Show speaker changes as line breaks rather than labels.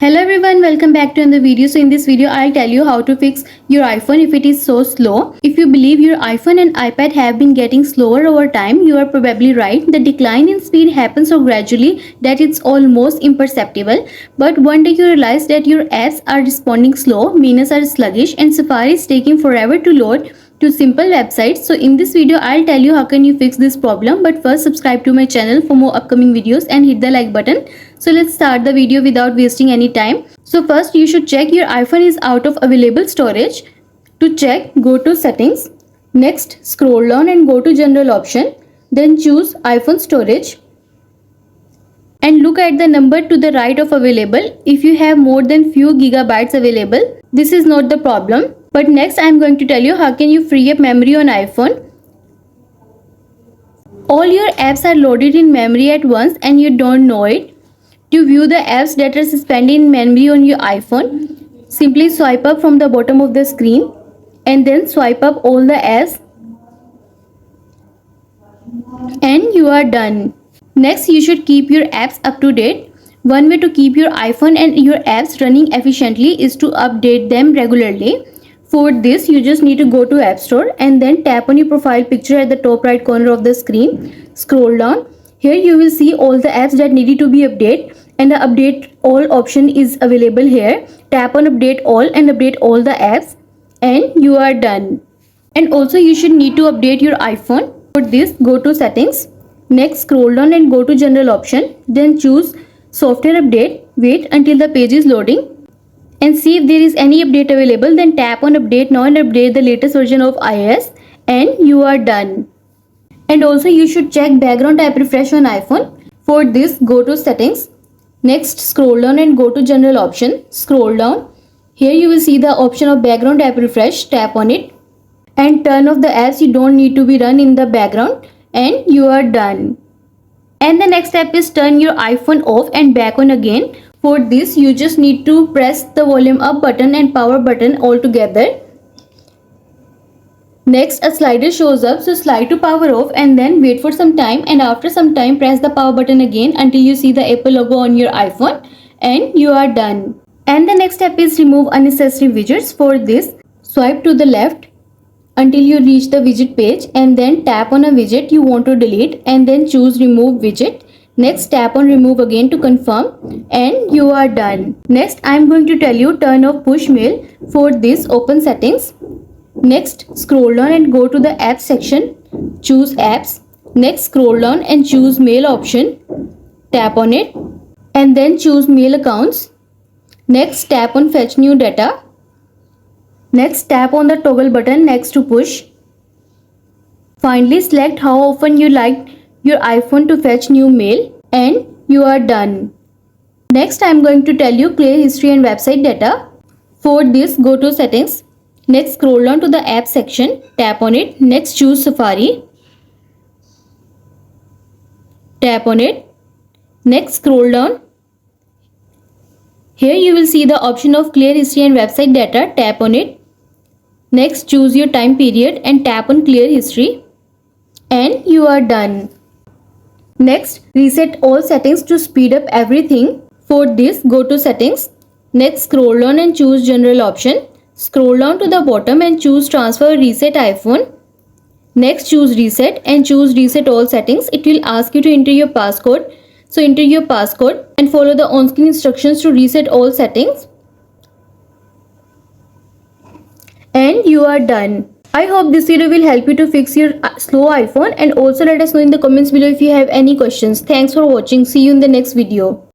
Hello everyone, welcome back to another video. So in this video I'll tell you how to fix your iPhone if it is so slow. If you believe your iPhone and iPad have been getting slower over time, you are probably right. The decline in speed happens so gradually that it's almost imperceptible. But one day you realize that your apps are responding slow, menus are sluggish, and Safari is taking forever to load to simple websites. So in this video I'll tell you how can you fix this problem. But first subscribe to my channel for more upcoming videos and hit the like button. So let's start the video without wasting any time. So first you should check your iPhone is out of available storage. To check, go to settings. Next scroll down and go to general option. Then choose iPhone storage. And look at the number to the right of available. If you have more than few gigabytes available, this is not the problem. But next I am going to tell you how can you free up memory on iPhone. All your apps are loaded in memory at once and you don't know it. To view the apps that are suspended in memory on your iPhone, simply swipe up from the bottom of the screen and then swipe up all the apps and you are done. Next, you should keep your apps up to date. One way to keep your iPhone and your apps running efficiently is to update them regularly. For this, you just need to go to App Store and then tap on your profile picture at the top right corner of the screen. Scroll down. Here you will see all the apps that needed to be updated and the update all option is available here. Tap on update all and update all the apps and you are done. And also you should need to update your iPhone. For this, go to settings. Next scroll down and go to general option. Then choose software update. Wait until the page is loading and see if there is any update available. Then tap on update now and update the latest version of iOS and you are done. And also you should check background type refresh on iPhone. For this, go to settings. Next scroll down and go to general option. Scroll down. Here you will see the option of background type refresh. Tap on it and turn off the apps you don't need to be run in the background and you are done. And the next step is turn your iPhone off and back on again. For this you just need to press the volume up button and power button all together. Next a slider shows up, so slide to power off and then wait for some time, and after some time press the power button again until you see the Apple logo on your iPhone and you are done. And the next step is remove unnecessary widgets. For this, swipe to the left until you reach the widget page and then tap on a widget you want to delete and then choose remove widget. Next tap on remove again to confirm and you are done. Next I am going to tell you turn off push mail. For this, open settings. Next scroll down and go to the apps section. Choose apps. Next scroll down and choose mail option. Tap on it and then choose mail accounts. Next tap on fetch new data. Next tap on the toggle button next to push. Finally select how often you like your iPhone to fetch new mail and you are done. Next I am going to tell you clear history and website data. For this, go to settings. Next scroll down to the app section. Tap on it. Next choose Safari. Tap on it. Next scroll down. Here you will see the option of clear history and website data. Tap on it. Next choose your time period and tap on clear history and you are done. Next reset all settings to speed up everything. For this, go to settings. Next scroll down and choose general option. Scroll down to the bottom and choose transfer reset iPhone. Next choose reset and choose reset all settings. It will ask you to enter your passcode. So enter your passcode and follow the on-screen instructions to reset all settings. And you are done. I hope this video will help you to fix your slow iPhone, and also let us know in the comments below if you have any questions. Thanks for watching. See you in the next video.